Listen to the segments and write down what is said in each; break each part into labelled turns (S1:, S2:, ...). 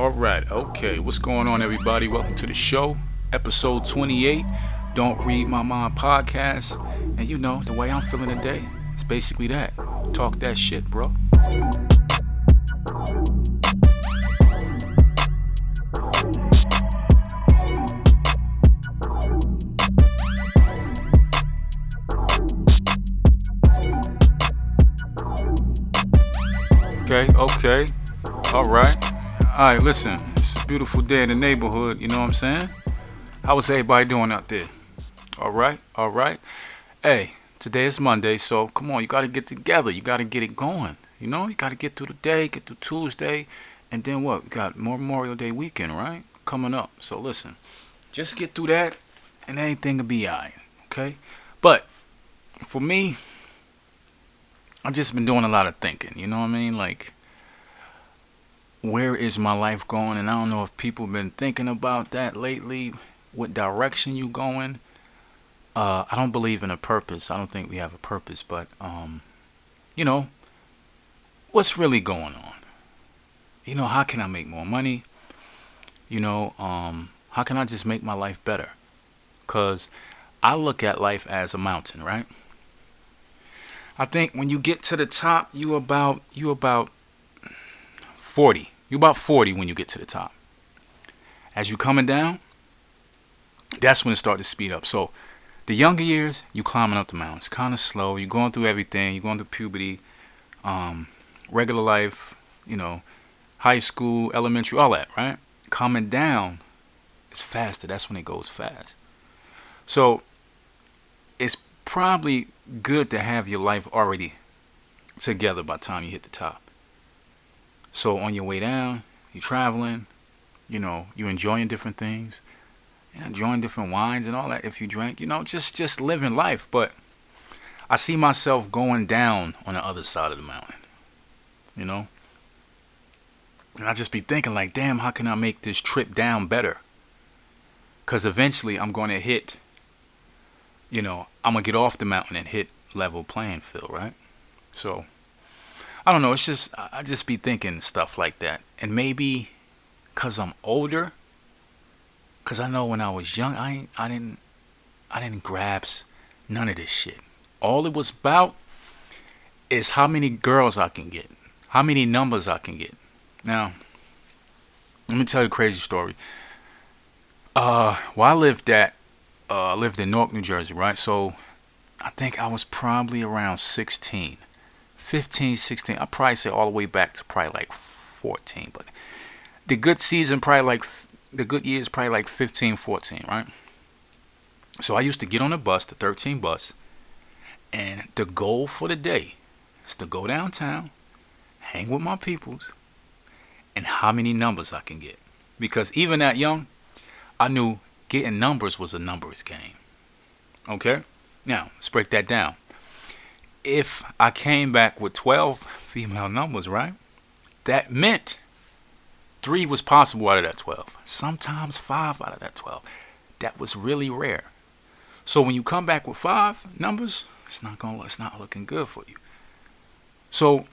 S1: Alright, okay. What's going on, everybody? Welcome to the show, episode 28. Don't Read My Mind podcast. And you know, the way I'm feeling today, it's basically that. Talk that shit, bro. Okay. Alright, listen. It's a beautiful day in the neighborhood, you know what I'm saying? How is everybody doing out there? Alright. Hey, today is Monday, so come on, you gotta get together. You gotta get it going. You know, you gotta get through the day, get through Tuesday, and then what? We got more Memorial Day weekend, right? Coming up. So listen, just get through that, and everything will be alright, okay? But for me, I've just been doing a lot of thinking, you know what I mean? Like, where is my life going? And I don't know if people been thinking about that lately. What direction you going? I don't believe in a purpose. I don't think we have a purpose, but you know, what's really going on? You know, how can I make more money? You know, how can I just make my life better? Cause I look at life as a mountain, right? I think when you get to the top, you about 40. You about 40 when you get to the top. As you coming down, that's when it starts to speed up. So the younger years, you climbing up the mountains, kind of slow. You're going through everything. You're going through puberty, regular life, you know, high school, elementary, all that, right? Coming down, it's faster. That's when it goes fast. So it's probably good to have your life already together by the time you hit the top. So on your way down, you're traveling, you know, you're enjoying different things, enjoying different wines and all that. If you drink, you know, just living life. But I see myself going down on the other side of the mountain, you know, and I just be thinking like, damn, how can I make this trip down better? Because eventually I'm going to hit, you know, I'm going to get off the mountain and hit level playing field, right? So I don't know. It's just I just be thinking stuff like that, and maybe cause I'm older. Cause I know when I was young, I didn't grasp none of this shit. All it was about is how many girls I can get, how many numbers I can get. Now, let me tell you a crazy story. Well, I lived in Newark, New Jersey, right? So I think I was probably around 16. 15, 16, I'd probably say all the way back to probably like 14. But the good season, the good years, probably like 15, 14, right? So I used to get on the bus, the 13 bus, and the goal for the day is to go downtown, hang with my peoples, and how many numbers I can get. Because even that young, I knew getting numbers was a numbers game. Okay? Now, let's break that down. If I came back with 12 female numbers, right? That meant 3 was possible out of that 12. Sometimes 5 out of that 12. That was really rare. So when you come back with 5 numbers, it's not looking good for you. So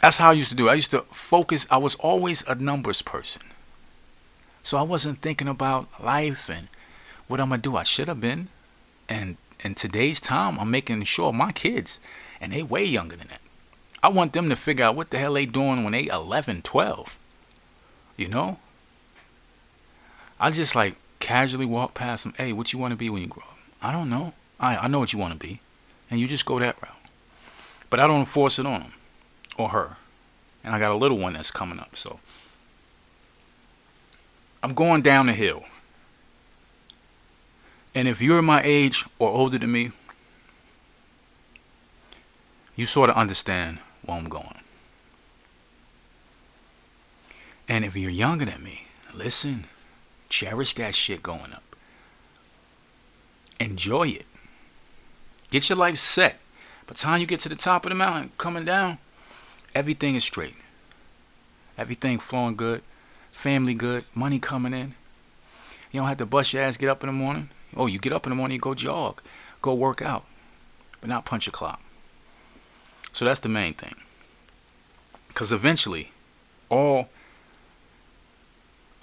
S1: that's how I used to do it. I used to focus. I was always a numbers person. So I wasn't thinking about life and what I'm going to do. I should have been. And in today's time, I'm making sure my kids, and they way younger than that, I want them to figure out what the hell they doing when they 11, 12. You know? I just like casually walk past them. Hey, what you want to be when you grow up? I don't know. I know what you want to be. And you just go that route. But I don't force it on them or her. And I got a little one that's coming up. So I'm going down the hill. And if you're my age or older than me, you sort of understand where I'm going. And if you're younger than me, listen, cherish that shit going up. Enjoy it. Get your life set. By the time you get to the top of the mountain, coming down, everything is straight. Everything flowing good. Family good. Money coming in. You don't have to bust your ass, get up in the morning. Oh, you get up in the morning, you go jog, go work out, but not punch a clock. So that's the main thing. Because eventually, all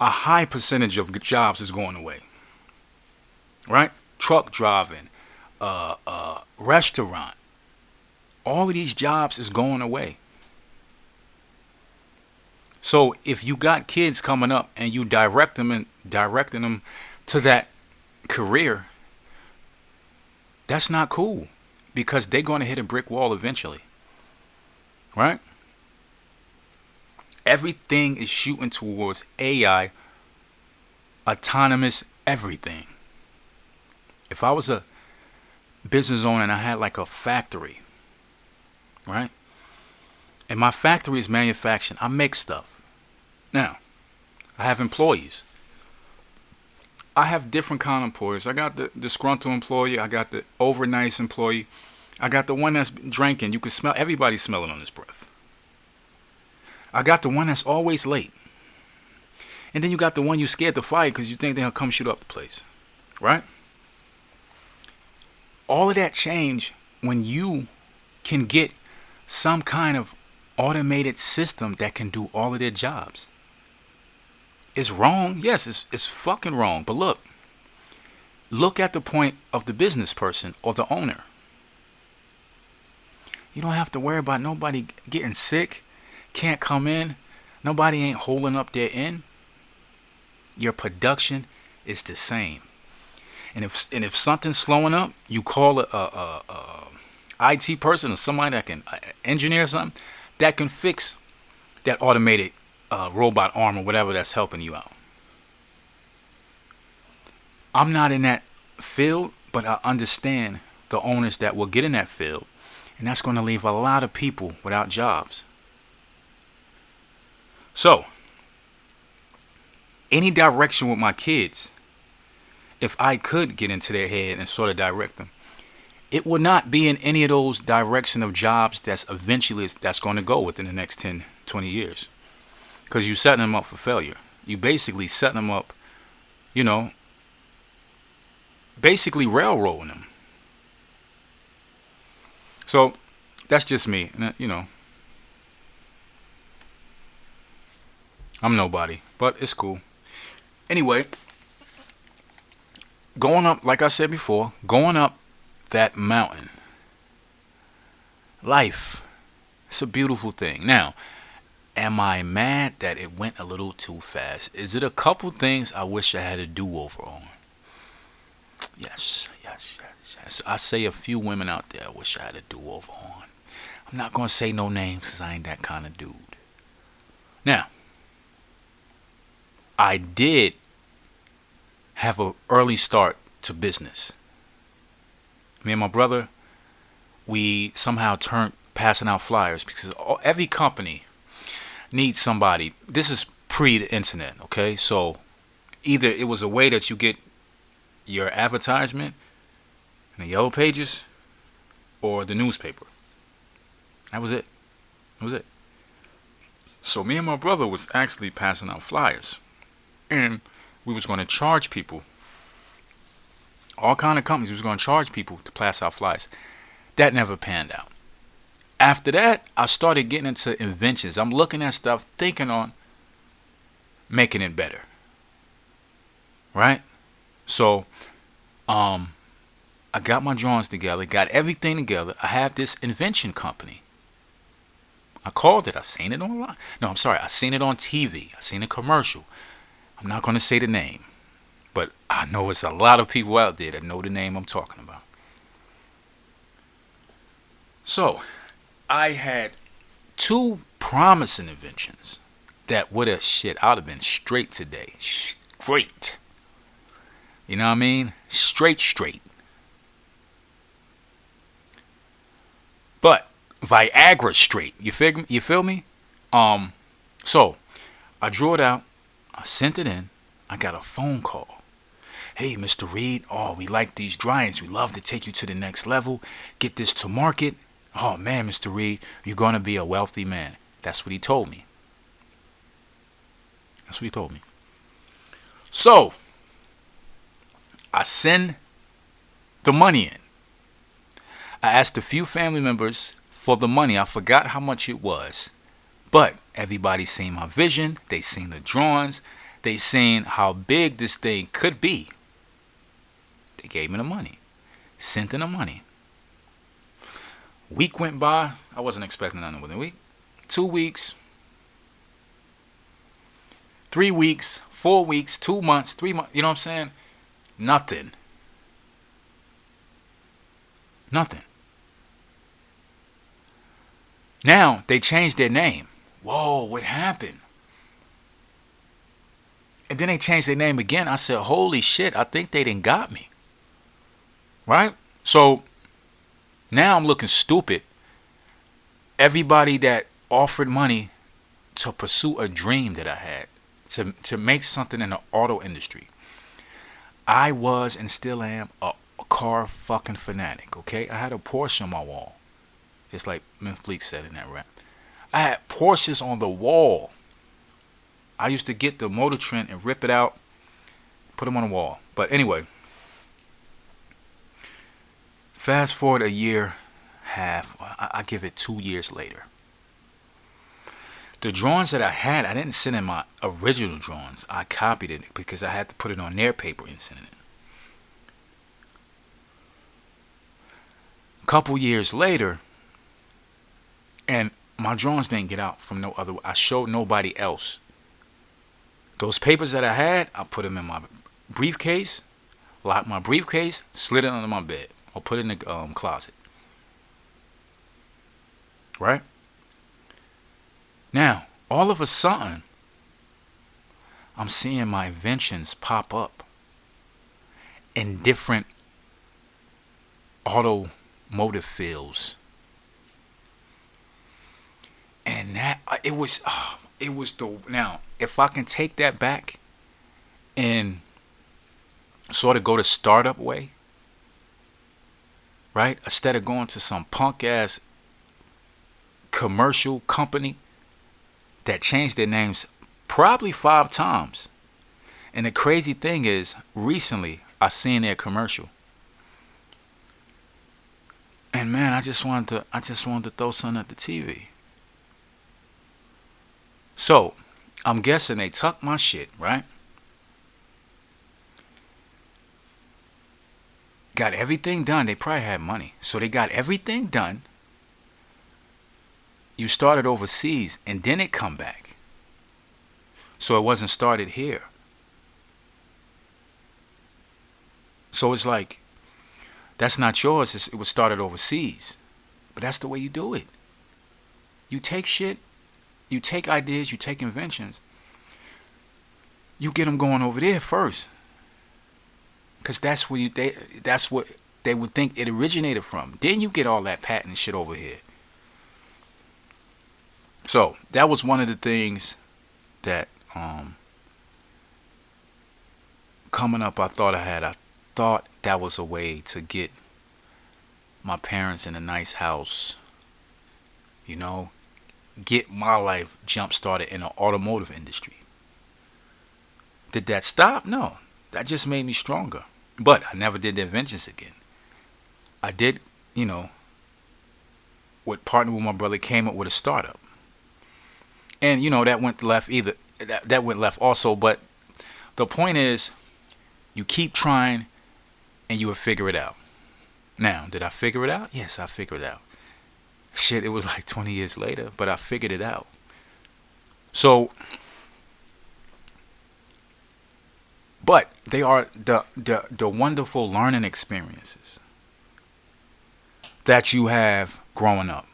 S1: a high percentage of jobs is going away. Right? Truck driving, restaurant. All of these jobs is going away. So if you got kids coming up and you directing them to that career, that's not cool, because they're going to hit a brick wall eventually. Right? Everything is shooting towards AI, autonomous everything. If I was a business owner and I had like a factory, right? And my factory is manufacturing, I make stuff. Now, I have employees. I have different kind of employees. I got the disgruntled employee. I got the overnice employee. I got the one that's drinking. You can smell, everybody's smelling on his breath. I got the one that's always late. And then you got the one you scared to fight because you think they'll come shoot up the place. Right? All of that change when you can get some kind of automated system that can do all of their jobs. It's wrong. Yes, it's fucking wrong. But look at the point of the business person or the owner. You don't have to worry about nobody getting sick, can't come in, nobody ain't holding up their end. Your production is the same. And if something's slowing up, you call a IT person or somebody that can engineer something that can fix that automated robot arm or whatever that's helping you out. I'm not in that field, but I understand the owners that will get in that field, and that's going to leave a lot of people without jobs. So, any direction with my kids, if I could get into their head and sort of direct them, it would not be in any of those direction of jobs that's going to go within the next 10, 20 years. Because you're setting them up for failure. You basically setting them up, basically railroading them. So that's just me. I'm nobody, but it's cool. Anyway, going up, like I said before, going up that mountain. Life. It's a beautiful thing. Now, am I mad that it went a little too fast? Is it a couple things I wish I had a do-over on? Yes. I say a few women out there I wish I had a do-over on. I'm not going to say no names because I ain't that kind of dude. Now, I did have an early start to business. Me and my brother, we somehow turned passing out flyers because every company needs somebody. This is pre the internet, okay? So either it was a way that you get your advertisement in the yellow pages or the newspaper. That was it. So me and my brother was actually passing out flyers, and we was going to charge people. All kind of companies was going to charge people to pass out flyers. That never panned out. After that, I started getting into inventions. I'm looking at stuff, thinking on making it better. Right? So, I got my drawings together, got everything together. I have this invention company. I called it. I seen it online. No, I'm sorry. I seen it on TV. I seen a commercial. I'm not going to say the name, but I know it's a lot of people out there that know the name I'm talking about. So, I had two promising inventions that would have I'd have been straight today. Straight. You know what I mean? Straight. But Viagra straight. You feel me? So I drew it out. I sent it in. I got a phone call. Hey, Mr. Reed. Oh, we like these drawings. We love to take you to the next level. Get this to market. Oh, man, Mr. Reed, you're going to be a wealthy man. That's what he told me. So, I send the money in. I asked a few family members for the money. I forgot how much it was. But everybody seen my vision. They seen the drawings. they seen how big this thing could be. They gave me the money. Sent in the money. Week went by. I wasn't expecting nothing within a week. 2 weeks. 3 weeks. 4 weeks. 2 months. 3 months. You know what I'm saying? Nothing. Nothing. Now they changed their name. Whoa, what happened? And then they changed their name again. I said, holy shit, I think they done got me. Right? So now I'm looking stupid. Everybody that offered money to pursue a dream that I had, to make something in the auto industry. I was and still am a car fucking fanatic, okay? I had a Porsche on my wall. Just like Myth Fleek said in that rap. I had Porsches on the wall. I used to get the Motor Trend and rip it out, put them on the wall. But anyway, fast forward a year, half, I give it 2 years later. The drawings that I had, I didn't send in my original drawings. I copied it because I had to put it on their paper and send it. A couple years later, and my drawings didn't get out from no other way. I showed nobody else. Those papers that I had, I put them in my briefcase, locked my briefcase, slid it under my bed, or put it in the closet. Right? Now, all of a sudden, I'm seeing my inventions pop up in different automotive fields. And that, it was the, now, if I can take that back and sort of go the startup way, right? Instead of going to some punk ass commercial company that changed their names probably 5 times. And the crazy thing is, recently I seen their commercial. And man, I just wanted to throw something at the TV. So, I'm guessing they took my shit, right? Got everything done. They probably had money. So they got everything done. You started overseas and then it come back. So it wasn't started here. So it's like, that's not yours. It was started overseas. But that's the way you do it. You take shit. You take ideas, you take inventions, you get them going over there first, because that's what they would think it originated from. Then you get all that patent shit over here. So that was one of the things that coming up I thought that was a way to get my parents in a nice house, you know. Get my life jump started in the automotive industry. Did that stop? No. That just made me stronger. But I never did the inventions again. I did, with partner with my brother, came up with a startup. And that went left either. That went left also, but the point is, you keep trying and you will figure it out. Now, did I figure it out? Yes, I figured it out. Shit, it was like 20 years later, but I figured it out. So, but they are the wonderful learning experiences that you have growing up.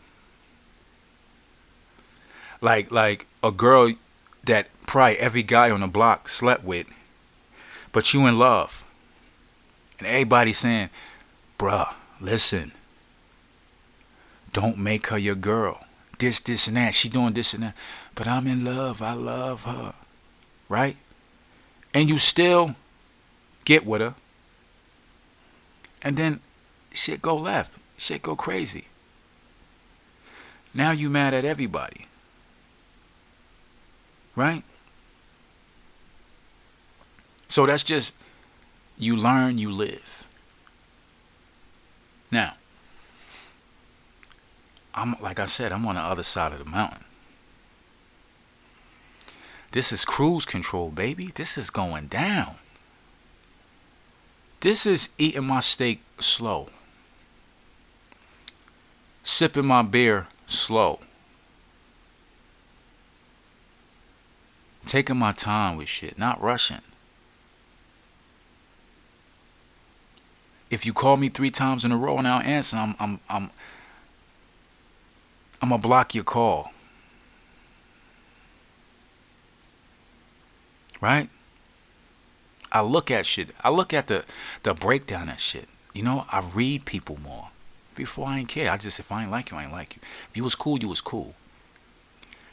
S1: Like a girl that probably every guy on the block slept with, but you in love. And everybody saying, bruh, listen, don't make her your girl. This, and that. She doing this and that. But I'm in love. I love her. Right? And you still get with her. And then shit go left. Shit go crazy. Now you mad at everybody. Right? So that's just, you learn, you live. Now, like I said, I'm on the other side of the mountain. This is cruise control, baby. This is going down. This is eating my steak slow, sipping my beer slow, taking my time with shit, not rushing. If you call me 3 times in a row and I don't answer, I'm gonna block your call. Right? I look at shit. I look at the breakdown of shit. You know, I read people more. Before I ain't care. If I ain't like you, I ain't like you. If you was cool, you was cool.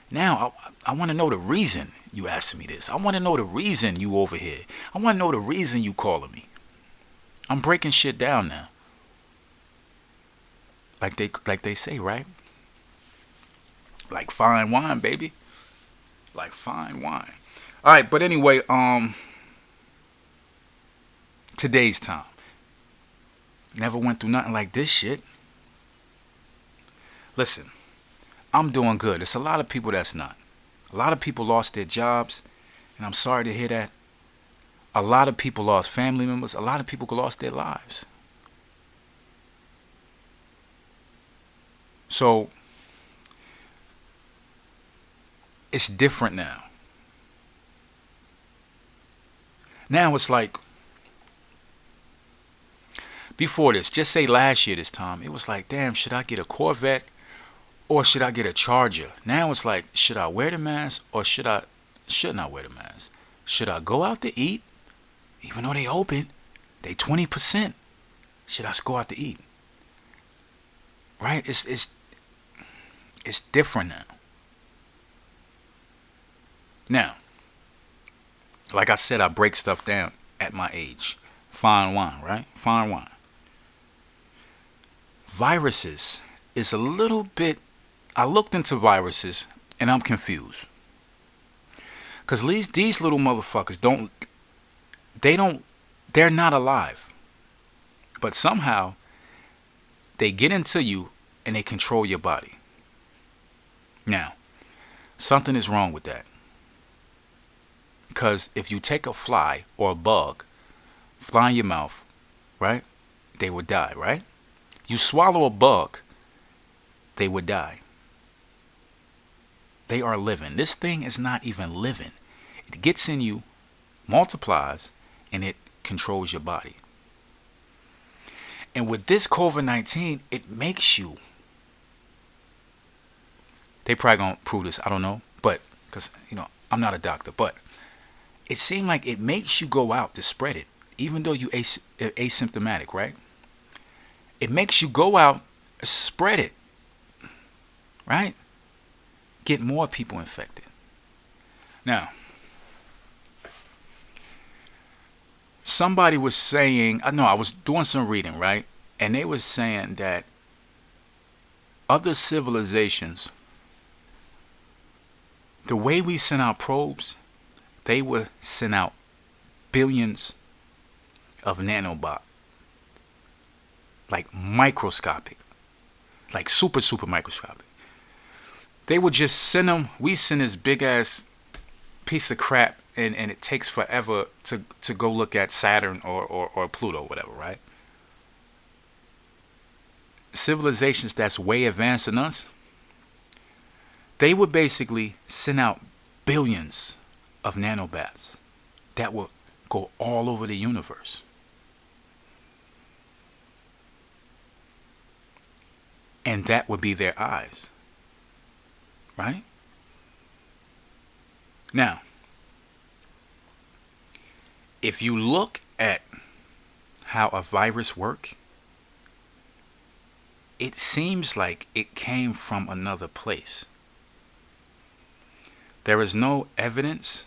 S1: Now I want to know the reason you asking me this. I want to know the reason you over here. I want to know the reason you calling me. I'm breaking shit down now. Like they say, right? Like fine wine, baby. Like fine wine. All right, but anyway, today's time. Never went through nothing like this shit. Listen, I'm doing good. There's a lot of people that's not. A lot of people lost their jobs, and I'm sorry to hear that. A lot of people lost family members. A lot of people lost their lives. So, it's different now. Now it's like, before this, just say last year this time, it was like, damn, should I get a Corvette or should I get a Charger? Now it's like, should I wear the mask or shouldn't I wear the mask? Should I go out to eat? Even though they open, they 20%. Should I go out to eat? Right? It's different now. Now, like I said, I break stuff down at my age. Fine wine, right? Fine wine. Viruses is a little bit. I looked into viruses and I'm confused. Because these little motherfuckers they're not alive. But somehow they get into you and they control your body. Now, something is wrong with that. Because if you take a fly or a bug, fly in your mouth, right? They would die, right? You swallow a bug, they would die. They are living. This thing is not even living. It gets in you, multiplies, and it controls your body. And with this COVID-19, it makes you. They probably gonna prove this, I don't know. But, because, I'm not a doctor, but it seemed like it makes you go out to spread it, even though you asymptomatic, right? It makes you go out, spread it, right? Get more people infected. Now, somebody was saying, I was doing some reading, right? And they were saying that other civilizations, the way we send out probes, they would send out billions of nanobots. Like microscopic. Like super microscopic. They would just send them. We send this big ass piece of crap and it takes forever to go look at Saturn or Pluto, whatever, right? Civilizations that's way advanced than us, they would basically send out billions of nanobots that will go all over the universe. And that would be their eyes. Right? Now, if you look at how a virus works, it seems like it came from another place. There is no evidence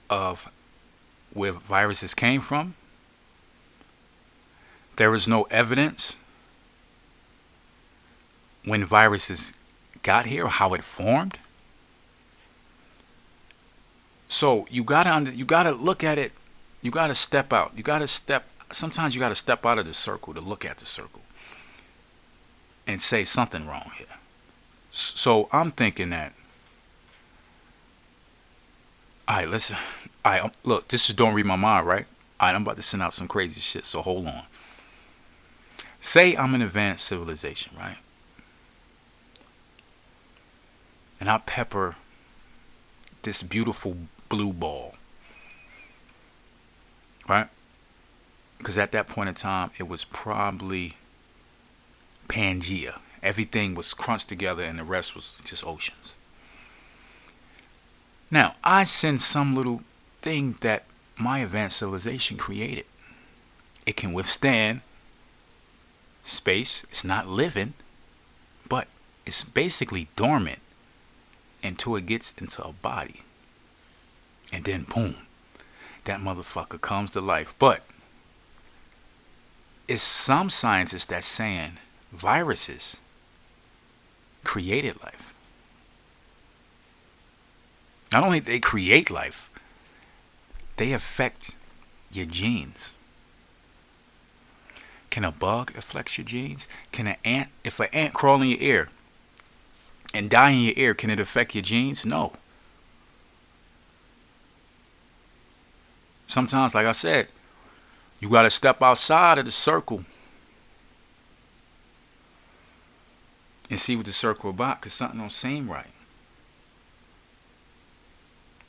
S1: of where viruses came from. There is no evidence when viruses got here or how it formed. So you gotta look at it. You gotta step out. Sometimes you gotta step out of the circle to look at the circle and say something wrong here. So I'm thinking that All right, listen. All right, look, this is don't read my mind, right? All right, I'm about to send out some crazy shit, so hold on. Say I'm an advanced civilization, right? And I pepper this beautiful blue ball, right? Because at that point in time, it was probably Pangea. Everything was crunched together and the rest was just oceans. Now, I send some little thing that my advanced civilization created. It can withstand space. It's not living, but it's basically dormant until it gets into a body. And then, boom, that motherfucker comes to life. But it's some scientists that's saying viruses created life. Not only they create life, they affect your genes. Can a bug affect your genes? Can an ant, if an ant crawl in your ear and die in your ear, can it affect your genes? No. Sometimes, like I said, you got to step outside of the circle and see what the circle about, because something don't seem right.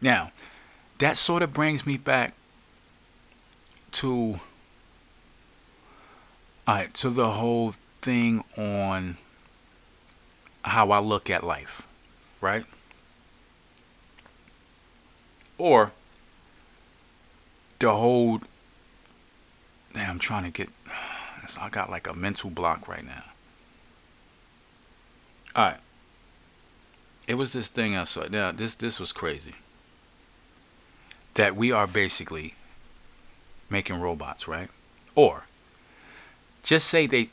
S1: Now, that sort of brings me back to to the whole thing on how I look at life, right? Or the whole, damn, I'm trying to get, I got like a mental block right now. All right. It was this thing I saw. Yeah, this was crazy. That we are basically making robots, right? Or just say they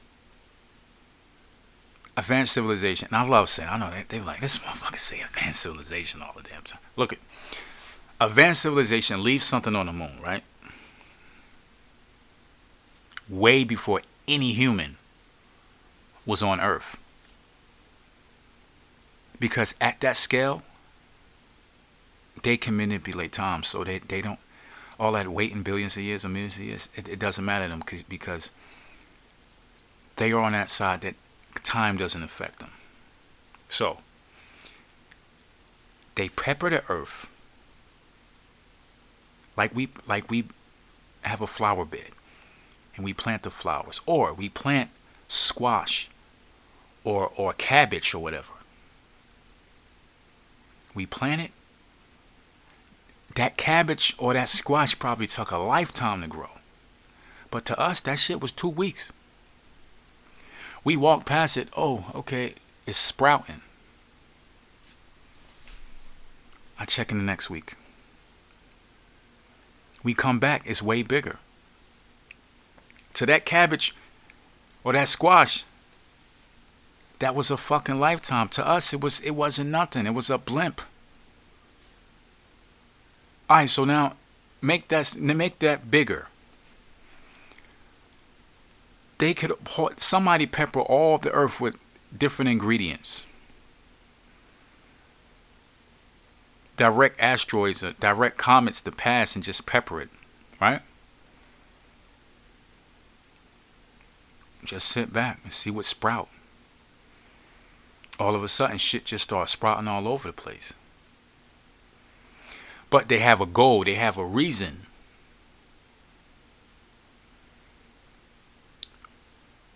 S1: advanced civilization. And I love saying, I know they were like, this motherfucker say advanced civilization all the damn time. Look at advanced civilization leaves something on the moon, right? Way before any human was on Earth. Because at that scale, they can manipulate time, so they don't, all that waiting billions of years or millions of years, it doesn't matter to them because they are on that side that time doesn't affect them. So they pepper the earth like we have a flower bed and we plant the flowers, or we plant squash or cabbage or whatever. We plant it. That cabbage or that squash probably took a lifetime to grow. But to us, that shit was 2 weeks. We walked past it. Oh, okay, it's sprouting. I check in the next week. We come back, it's way bigger. To that cabbage or that squash, that was a fucking lifetime. To us, it wasn't nothing. It was a blimp. All right, so now make that bigger. They could somebody pepper all the earth with different ingredients. Direct asteroids, direct comets to pass and just pepper it, right? Just sit back and see what sprout. All of a sudden, shit just starts sprouting all over the place. But they have a goal. They have a reason.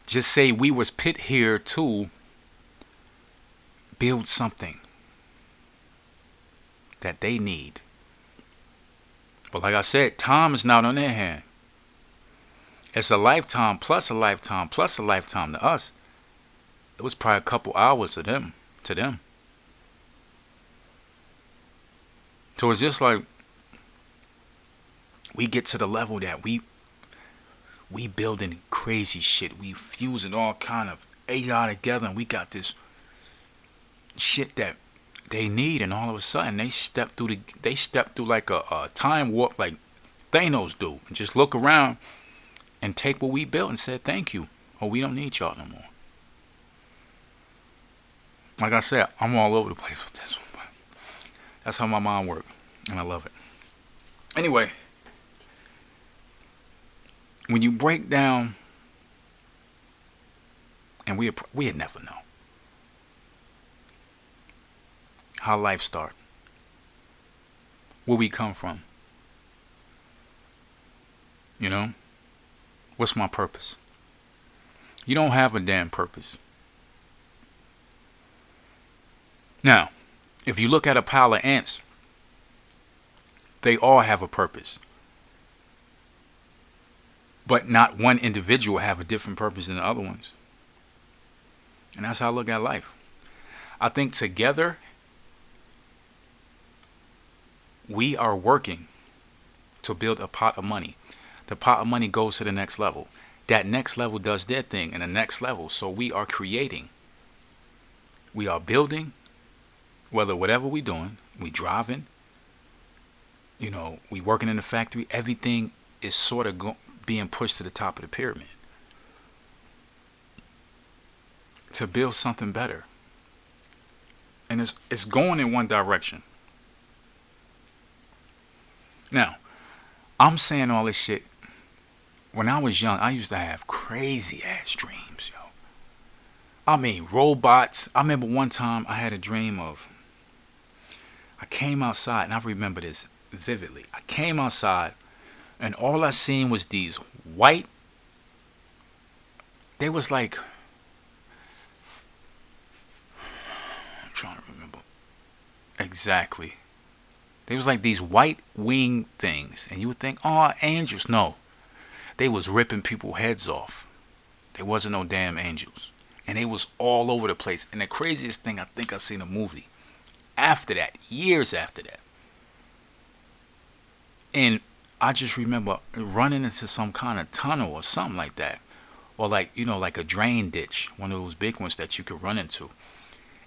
S1: Just say we was put here to build something that they need. But like I said, time is not on their hand. It's a lifetime plus a lifetime plus a lifetime to us. It was probably a couple hours to them. So it's just like we get to the level that we building crazy shit. We fusing all kind of AI together, and we got this shit that they need, and all of a sudden they step through like a time warp, like Thanos do, and just look around and take what we built and said thank you. Oh, we don't need y'all no more. Like I said, I'm all over the place with this one. That's how my mind works. and I love it. Anyway, when you break down, and we'd never know how life started, where we come from. You know, what's my purpose? You don't have a damn purpose. Now, if you look at a pile of ants, they all have a purpose. But not one individual have a different purpose than the other ones. And that's how I look at life. I think together we are working to build a pot of money. The pot of money goes to the next level. That next level does their thing in the next level. So we are creating. We are building. Whatever we doing, we driving. We working in the factory. Everything is sort of being pushed to the top of the pyramid to build something better. And it's going in one direction. Now, I'm saying all this shit. When I was young, I used to have crazy ass dreams, yo. I mean, robots. I remember one time I had a dream of, I came outside, and I remember this vividly. I came outside, and all I seen was these white, they was like, I'm trying to remember exactly. They was like these white wing things, and you would think, oh, angels. No, they was ripping people's heads off. There wasn't no damn angels. And they was all over the place. And the craziest thing, I think I seen a movie after that, years after that. And I just remember running into some kind of tunnel or something like that. Or like a drain ditch, one of those big ones that you could run into.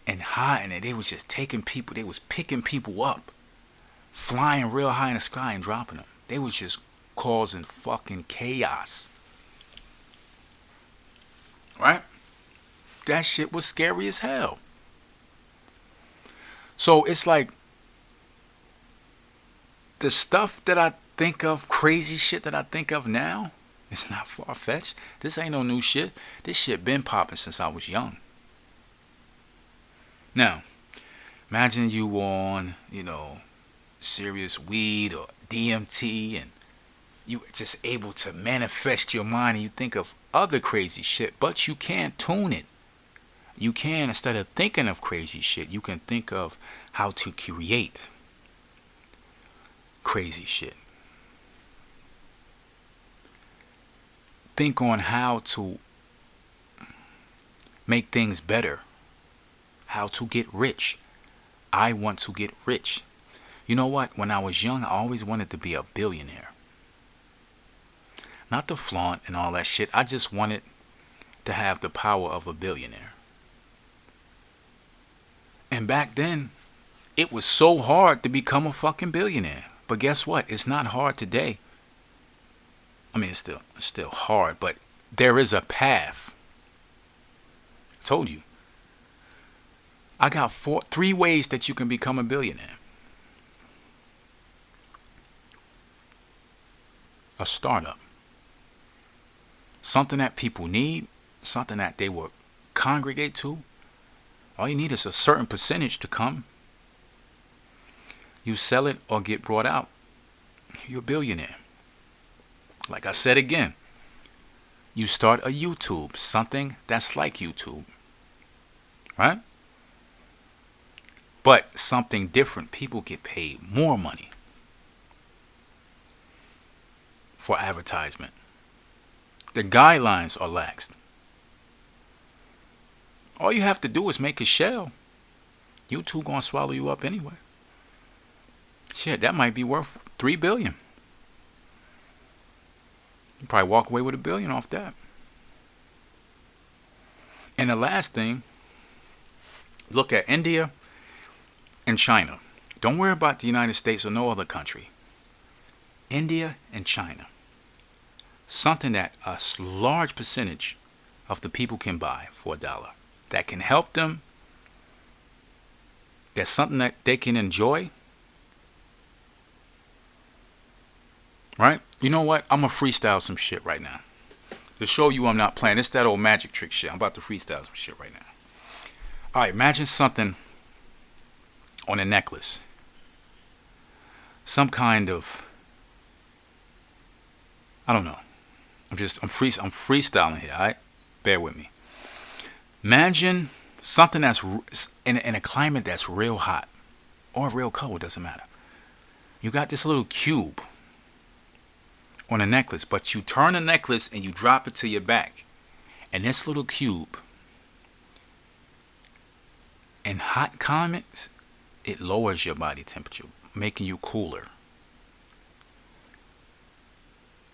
S1: And hiding it, they was just taking people, they was picking people up, flying real high in the sky and dropping them. They was just causing fucking chaos. Right? That shit was scary as hell. So it's like the stuff that I think of, crazy shit that I think of now, it's not far-fetched. This ain't no new shit. This shit been popping since I was young. Now, imagine you on, serious weed or DMT, and you just able to manifest your mind and you think of other crazy shit, but you can't tune it. You can, instead of thinking of crazy shit, you can think of how to create crazy shit. Think on how to make things better. How to get rich. I want to get rich. You know what? When I was young, I always wanted to be a billionaire. Not to flaunt and all that shit. I just wanted to have the power of a billionaire. And back then, it was so hard to become a fucking billionaire. But guess what? It's not hard today. I mean, it's still hard, but there is a path. I told you. I got 3 ways that you can become a billionaire. A startup. Something that people need, something that they will congregate to. All you need is a certain percentage to come. You sell it or get brought out. You're a billionaire. Like I said again, you start a YouTube, something that's like YouTube. Right? But something different. People get paid more money for advertisement. The guidelines are laxed. All you have to do is make a shell. YouTube gonna swallow you up anyway. Shit, that might be worth $3 billion. You probably walk away with $1 billion off that. And the last thing, look at India and China. Don't worry about the United States or no other country. India and China. Something that a large percentage of the people can buy for $1. That can help them. That's something that they can enjoy. Right? You know what? I'm gonna freestyle some shit right now to show you I'm not playing. It's that old magic trick shit. I'm about to freestyle some shit right now. All right, imagine something on a necklace, some kind of, I don't know. I'm freestyling here. All right, bear with me. Imagine something that's in a climate that's real hot or real cold. Doesn't matter. You got this little cube on a necklace, but you turn the necklace and you drop it to your back, and this little cube in hot climates, it lowers your body temperature, making you cooler.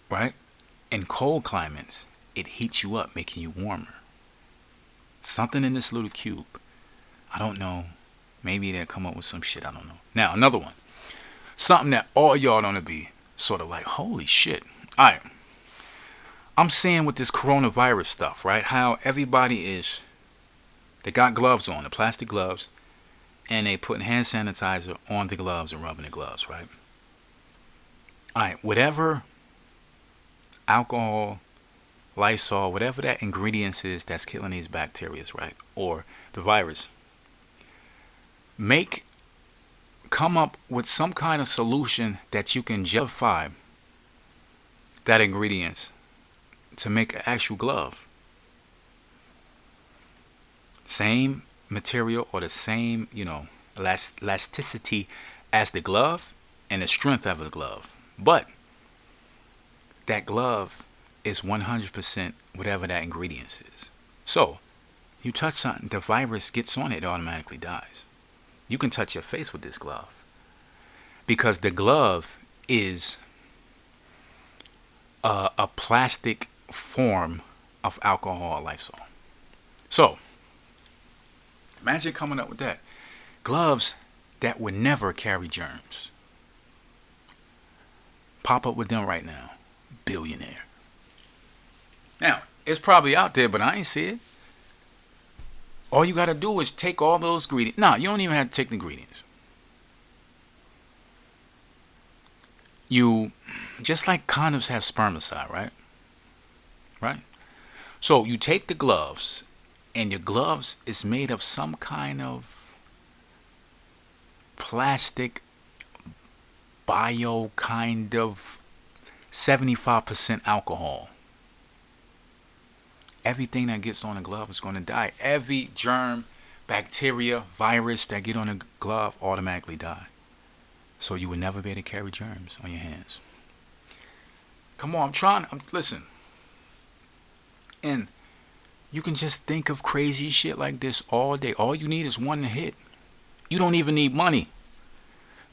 S1: Right? In cold climates, it heats you up, making you warmer. Something in this little cube. I don't know. Maybe they'll come up with some shit. I don't know. Now, another one. Something that all y'all gonna be sort of like, holy shit. Alright. I'm seeing with this coronavirus stuff, right? How everybody is, they got gloves on, the plastic gloves, and they putting hand sanitizer on the gloves and rubbing the gloves, right? Alright, whatever alcohol, Lysol, whatever that ingredients is that's killing these bacteria, right? Or the virus. Come up with some kind of solution that you can justify that ingredients to make an actual glove. Same material or the same, elasticity as the glove and the strength of the glove. But that glove is 100% whatever that ingredients is. So, you touch something, the virus gets on it, it automatically dies. You can touch your face with this glove because the glove is a plastic form of alcohol or Lysol. So, imagine coming up with that. Gloves that would never carry germs. Pop up with them right now. Billionaire. Now, it's probably out there, but I ain't see it. All you got to do is take all those ingredients. No, you don't even have to take the ingredients. You, just like condoms have spermicide, right? Right? So you take the gloves, and your gloves is made of some kind of plastic, bio kind of 75% alcohol. Everything that gets on a glove is going to die. Every germ, bacteria, virus that get on a glove automatically die. So you will never be able to carry germs on your hands. Come on, listen. And you can just think of crazy shit like this all day. All you need is one hit. You don't even need money.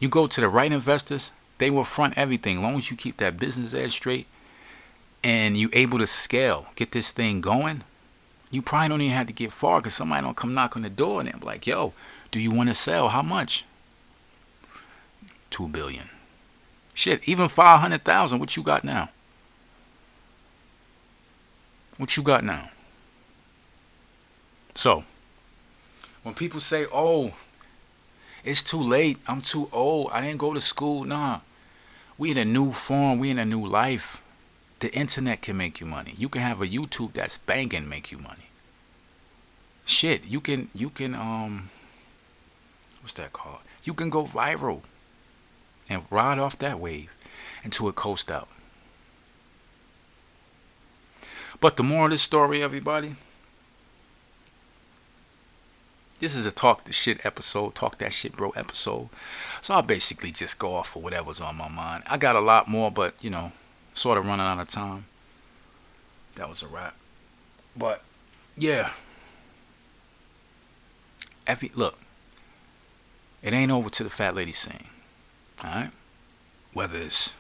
S1: You go to the right investors, they will front everything. As long as you keep that business edge straight and you able to scale, get this thing going, you probably don't even have to get far because somebody don't come knock on the door and they're like, yo, do you want to sell? How much? 2 billion. Shit, even 500,000. What you got now? What you got now? So, when people say, oh, it's too late, I'm too old, I didn't go to school. Nah, we in a new form, we in a new life. The internet can make you money. You can have a YouTube that's banging, make you money. Shit, you can what's that called? You can go viral and ride off that wave until it coasts out. But the moral of this story, everybody, this is a talk the shit episode, talk that shit bro episode. So I'll basically just go off of whatever's on my mind. I got a lot more, but sort of running out of time. That was a wrap. But yeah, look, it ain't over till the fat lady sing. All right, whether it's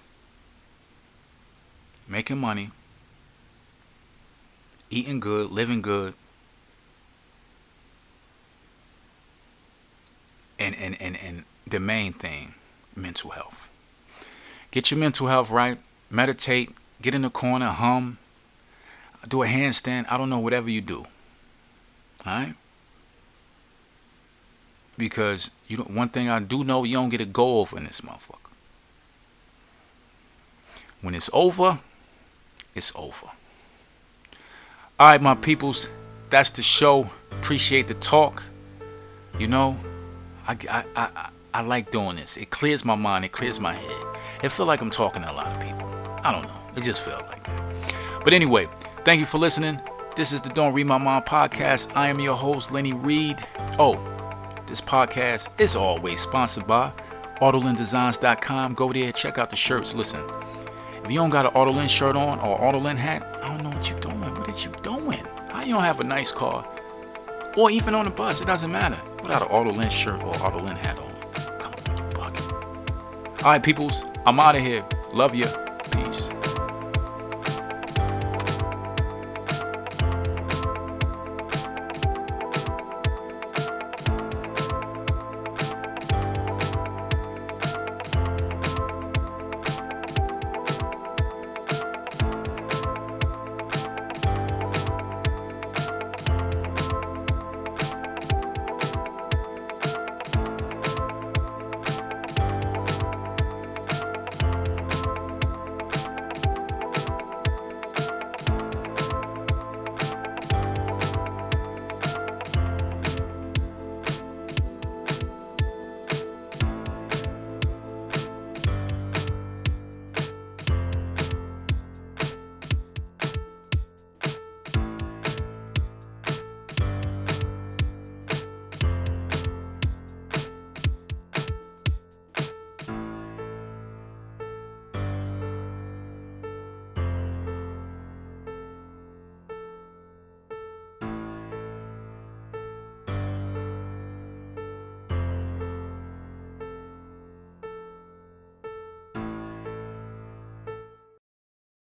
S1: making money, eating good, living good, and the main thing, mental health. Get your mental health right. Meditate. Get in the corner. Hum. Do a handstand. I don't know, whatever you do. Alright? Because one thing I do know, you don't get a go over in this motherfucker. When it's over, it's over. All right, my peoples, that's the show. Appreciate the talk. You know, I like doing this. It clears my mind. It clears my head. It feels like I'm talking to a lot of people. I don't know. It just felt like that. But anyway, thank you for listening. This is the Don't Read My Mind podcast. I am your host, Lenny Reed. Oh, this podcast is always sponsored by AutoLinDesigns.com. Go there, check out the shirts. Listen, if you don't got an AutoLin shirt on or AutoLin hat, I don't know what you're doing. What are you doing? How you don't have a nice car? Or even on the bus, it doesn't matter. Without an AutoLin shirt or AutoLin hat on. Come on, you bugging. All right, peoples, I'm out of here. Love you.